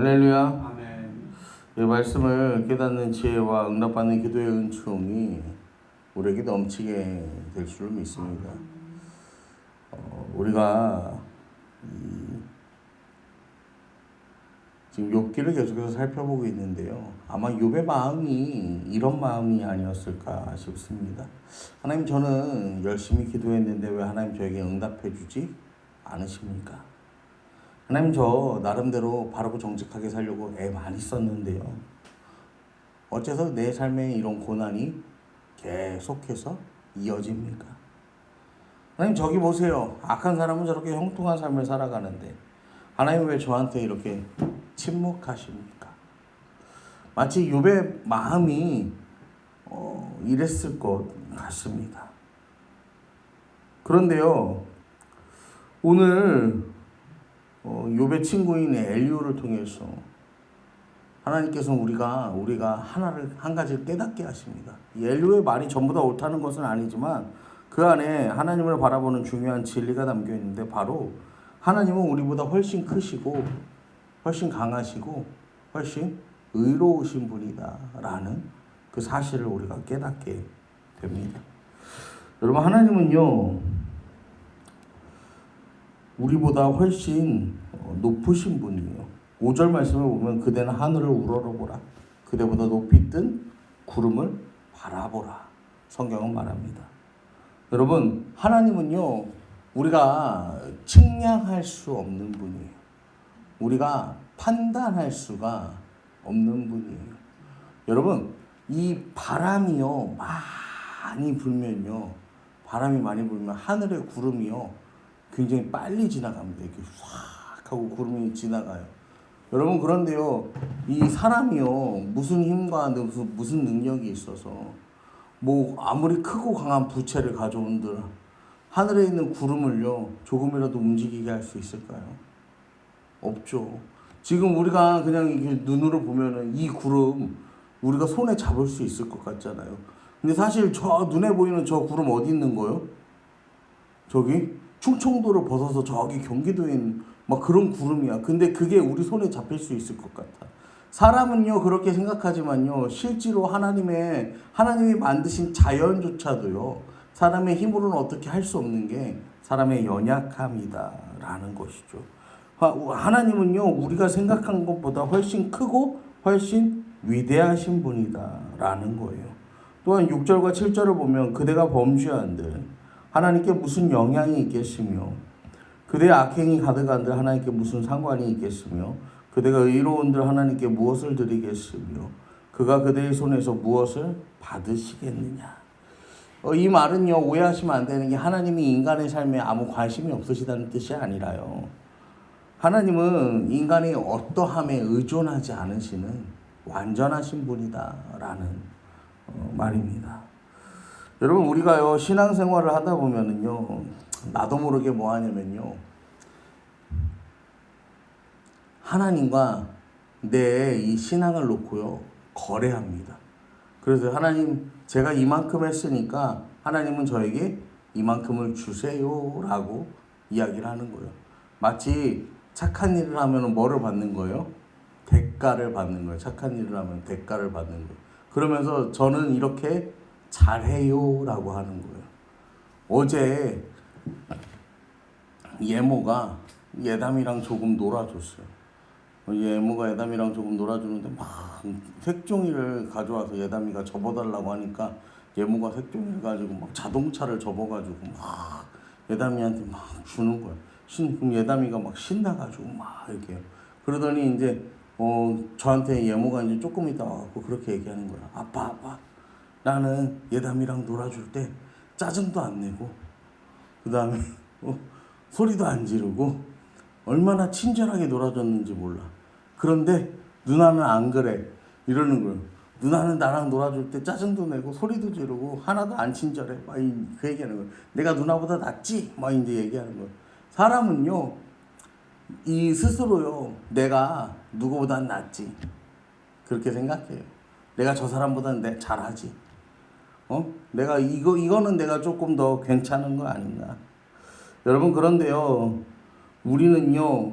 할렐루야. 아멘. 이 말씀을 깨닫는 지혜와 응답받는 기도의 은총이 우리에게 넘치게 될 줄 믿습니다. 우리가 지금 욥기를 계속해서 살펴보고 있는데요. 아마 욥의 마음이 이런 마음이 아니었을까 싶습니다. 하나님, 저는 열심히 기도했는데 왜 하나님 저에게 응답해 주지 않으십니까? 하나님, 저 나름대로 바르고 정직하게 살려고 애 많이 썼는데요. 어째서 내 삶에 이런 고난이 계속해서 이어집니까? 하나님, 저기 보세요. 악한 사람은 저렇게 형통한 삶을 살아가는데 하나님 왜 저한테 이렇게 침묵하십니까? 마치 욥의 마음이 이랬을 것 같습니다. 그런데요, 오늘 욥의 친구인 엘리후를 통해서 하나님께서 우리가 한 가지를 깨닫게 하십니다. 엘리후의 말이 전부 다 옳다는 것은 아니지만 그 안에 하나님을 바라보는 중요한 진리가 담겨 있는데, 바로 하나님은 우리보다 훨씬 크시고 훨씬 강하시고 훨씬 의로우신 분이다라는 그 사실을 우리가 깨닫게 됩니다. 여러분, 하나님은요, 우리보다 훨씬 높으신 분이에요. 5절 말씀을 보면 그대는 하늘을 우러러보라. 그대보다 높이 뜬 구름을 바라보라. 성경은 말합니다. 여러분, 하나님은요, 우리가 측량할 수 없는 분이에요. 우리가 판단할 수가 없는 분이에요. 여러분, 이 바람이요, 많이 불면요, 바람이 많이 불면 하늘의 구름이요, 굉장히 빨리 지나갑니다. 이렇게 확 하고 구름이 지나가요. 여러분, 그런데요, 이 사람이요, 무슨 힘과 무슨 능력이 있어서 아무리 크고 강한 부채를 가져온들 하늘에 있는 구름을요 조금이라도 움직이게 할 수 있을까요? 없죠. 지금 우리가 그냥 이렇게 눈으로 보면은 이 구름 우리가 손에 잡을 수 있을 것 같잖아요. 근데 사실 저 눈에 보이는 저 구름 어디 있는 거요? 저기 충청도를 벗어서 저기 경기도에 있는 막 그런 구름이야. 근데 그게 우리 손에 잡힐 수 있을 것 같아. 사람은요 그렇게 생각하지만요, 실제로 하나님이 만드신 자연조차도요, 사람의 힘으로는 어떻게 할 수 없는 게 사람의 연약함이다라는 것이죠. 하나님은요, 우리가 생각한 것보다 훨씬 크고 훨씬 위대하신 분이다라는 거예요. 또한 6절과 7절을 보면 그대가 범죄한들 하나님께 무슨 영향이 있겠으며, 그대의 악행이 가득한들 하나님께 무슨 상관이 있겠으며, 그대가 의로운들 하나님께 무엇을 드리겠으며, 그가 그대의 손에서 무엇을 받으시겠느냐. 이 말은요, 오해하시면 안 되는 게 하나님이 인간의 삶에 아무 관심이 없으시다는 뜻이 아니라요, 하나님은 인간의 어떠함에 의존하지 않으시는 완전하신 분이다라는 말입니다. 여러분, 우리가요 신앙생활을 하다 보면은요, 나도 모르게 뭐 하냐면요, 하나님과 내 이 신앙을 놓고요 거래합니다. 그래서 하나님, 제가 이만큼 했으니까 하나님은 저에게 이만큼을 주세요라고 이야기를 하는 거예요. 마치 착한 일을 하면 뭐를 받는 거예요? 대가를 받는 거예요. 착한 일을 하면 대가를 받는 거예요. 그러면서 저는 이렇게 잘해요라고 하는 거예요. 어제 예모가 예담이랑 조금 놀아줬어요. 예모가 예담이랑 조금 놀아주는데 막 색종이를 가져와서 예담이가 접어달라고 하니까 예모가 색종이를 가지고 막 자동차를 접어가지고 막 예담이한테 막 주는 거예요. 그럼 예담이가 막 신나가지고 막 이렇게 그러더니 이제 저한테 예모가 이제 조금 있다 와갖고 그렇게 얘기하는 거예요. 아빠, 나는 예담이랑 놀아줄 때 짜증도 안 내고 그 다음에 소리도 안 지르고 얼마나 친절하게 놀아줬는지 몰라. 그런데 누나는 안 그래 이러는 거예요. 누나는 나랑 놀아줄 때 짜증도 내고 소리도 지르고 하나도 안 친절해. 막 그 얘기하는 거예요. 내가 누나보다 낫지? 막 이제 얘기하는 거예요. 사람은요, 이 스스로요, 내가 누구보다 낫지 그렇게 생각해요. 내가 저 사람보다 잘하지. 내가 이거는 내가 조금 더 괜찮은 거 아닌가. 여러분, 그런데요, 우리는요,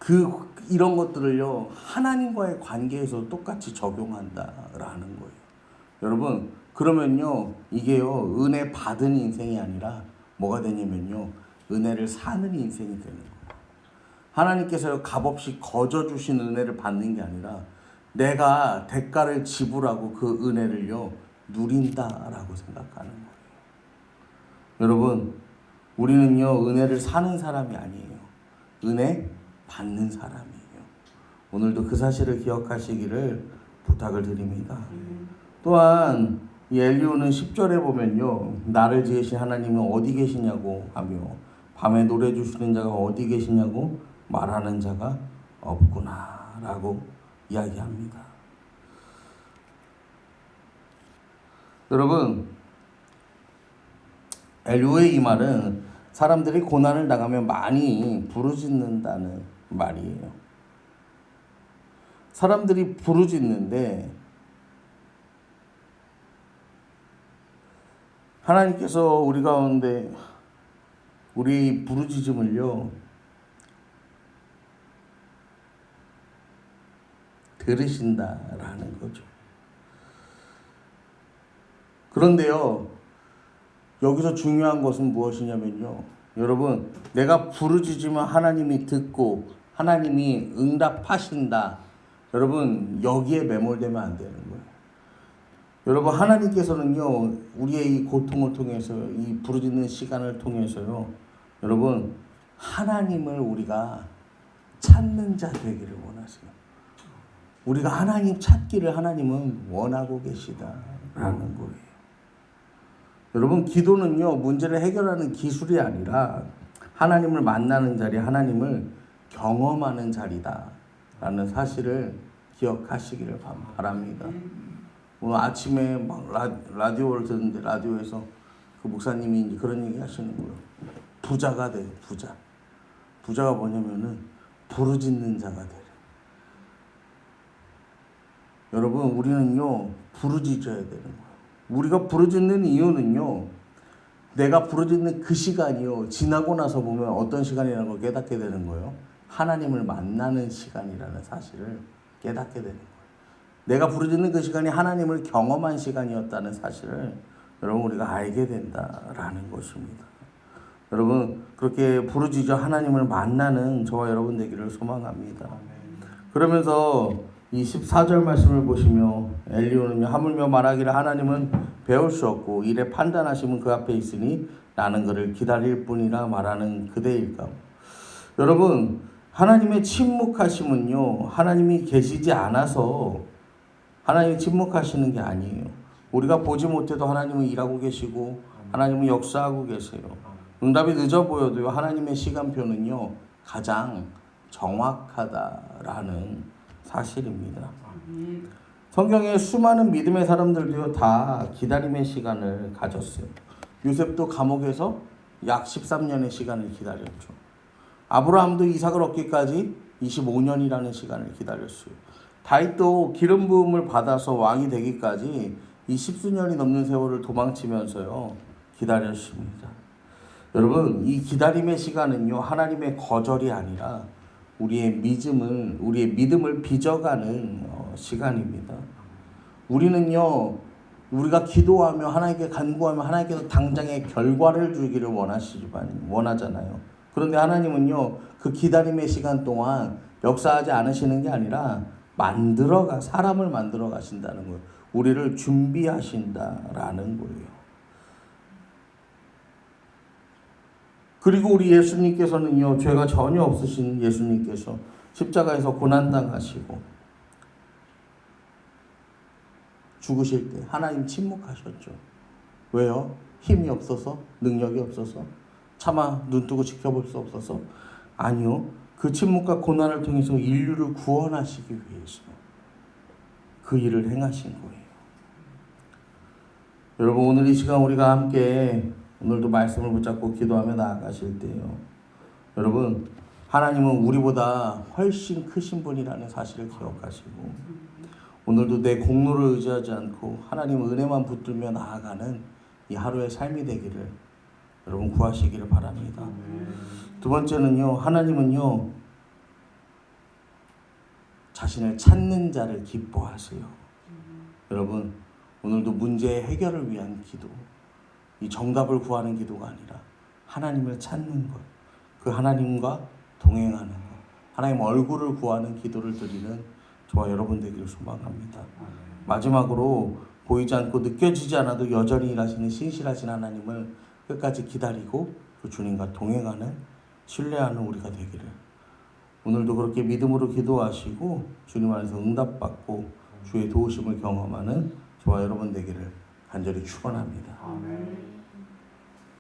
그 이런 것들을요 하나님과의 관계에서 똑같이 적용한다라는 거예요. 여러분 그러면요 이게요 은혜 받은 인생이 아니라 뭐가 되냐면요 은혜를 사는 인생이 되는 거예요. 하나님께서 값없이 거저 주신 은혜를 받는 게 아니라 내가 대가를 지불하고 그 은혜를요 누린다라고 생각하는 거예요. 여러분 우리는요 은혜를 사는 사람이 아니에요. 은혜 받는 사람이에요. 오늘도 그 사실을 기억하시기를 부탁을 드립니다. 또한 이 엘리후는 10절에 보면요 나를 지으신 하나님은 어디 계시냐고 하며 밤에 노래 주시는 자가 어디 계시냐고 말하는 자가 없구나 라고 이야기합니다. 여러분 엘리후의 이 말은 사람들이 고난을 당하면 많이 부르짖는다는 말이에요. 사람들이 부르짖는데 하나님께서 우리 가운데 우리 부르짖음을요 들으신다라는 거죠. 그런데요 여기서 중요한 것은 무엇이냐면요 여러분 내가 부르짖으면 하나님이 듣고 하나님이 응답하신다. 여러분 여기에 매몰되면 안 되는 거예요. 여러분 하나님께서는요 우리의 이 고통을 통해서 이 부르짖는 시간을 통해서요 여러분 하나님을 우리가 찾는 자 되기를 원하세요. 우리가 하나님 찾기를 하나님은 원하고 계시다라는 거예요. 여러분 기도는요 문제를 해결하는 기술이 아니라 하나님을 만나는 자리, 하나님을 경험하는 자리다라는 사실을 기억하시기를 바랍니다. 오늘 아침에 막 라디오를 듣는데 라디오에서 그 목사님이 이제 그런 얘기 하시는 거예요. 부자가 돼요. 부자가 뭐냐면은 부르짖는 자가 돼요. 여러분 우리는요 부르짖어야 되는 거예요. 우리가 부르짖는 이유는요 내가 부르짖는 그 시간이요 지나고 나서 보면 어떤 시간이라는 걸 깨닫게 되는 거예요. 하나님을 만나는 시간이라는 사실을 깨닫게 되는 거예요. 내가 부르짖는 그 시간이 하나님을 경험한 시간이었다는 사실을 여러분 우리가 알게 된다라는 것입니다. 여러분 그렇게 부르짖어 하나님을 만나는 저와 여러분 되기를 소망합니다. 그러면서 이 14절 말씀을 보시며 엘리후는 하물며 말하기를 하나님은 배울 수 없고 이래 판단하심은 그 앞에 있으니 나는 그를 기다릴 뿐이라 말하는 그대일까. 여러분 하나님의 침묵하심은요 하나님이 계시지 않아서 하나님이 침묵하시는 게 아니에요. 우리가 보지 못해도 하나님은 일하고 계시고 하나님은 역사하고 계세요. 응답이 늦어 보여도요 하나님의 시간표는요 가장 정확하다라는 사실입니다. 성경에 수많은 믿음의 사람들도요 다 기다림의 시간을 가졌어요. 요셉도 감옥에서 약 13년의 시간을 기다렸죠. 아브라함도 이삭을 얻기까지 25년이라는 시간을 기다렸어요. 다윗도 기름 부음을 받아서 왕이 되기까지 이 10수년이 넘는 세월을 도망치면서요 기다렸습니다. 여러분 이 기다림의 시간은요 하나님의 거절이 아니라 우리의 믿음을 빚어가는 시간입니다. 우리는요 우리가 기도하며 하나님께 간구하며 하나님께서 당장의 결과를 주기를 원하잖아요. 그런데 하나님은요 그 기다림의 시간 동안 역사하지 않으시는 게 아니라 사람을 만들어 가신다는 거예요. 우리를 준비하신다라는 거예요. 그리고 우리 예수님께서는요 죄가 전혀 없으신 예수님께서 십자가에서 고난당하시고 죽으실 때 하나님 침묵하셨죠. 왜요? 힘이 없어서? 능력이 없어서? 차마 눈뜨고 지켜볼 수 없어서? 아니요. 그 침묵과 고난을 통해서 인류를 구원하시기 위해서 그 일을 행하신 거예요. 여러분 오늘 이 시간 우리가 함께 오늘도 말씀을 붙잡고 기도하며 나아가실 때요. 여러분 하나님은 우리보다 훨씬 크신 분이라는 사실을 기억하시고 오늘도 내 공로를 의지하지 않고 하나님 은혜만 붙들며 나아가는 이 하루의 삶이 되기를 여러분 구하시기를 바랍니다. 두 번째는요. 하나님은요. 자신을 찾는 자를 기뻐하세요. 여러분, 오늘도 문제의 해결을 위한 기도, 이 정답을 구하는 기도가 아니라 하나님을 찾는 것, 그 하나님과 동행하는 것, 하나님 얼굴을 구하는 기도를 드리는 저와 여러분 되기를 소망합니다. 마지막으로 보이지 않고 느껴지지 않아도 여전히 일하시는 신실하신 하나님을 끝까지 기다리고 그 주님과 동행하는, 신뢰하는 우리가 되기를, 오늘도 그렇게 믿음으로 기도하시고 주님 안에서 응답받고 주의 도우심을 경험하는 저와 여러분 되기를 간절히 축원합니다. 아멘.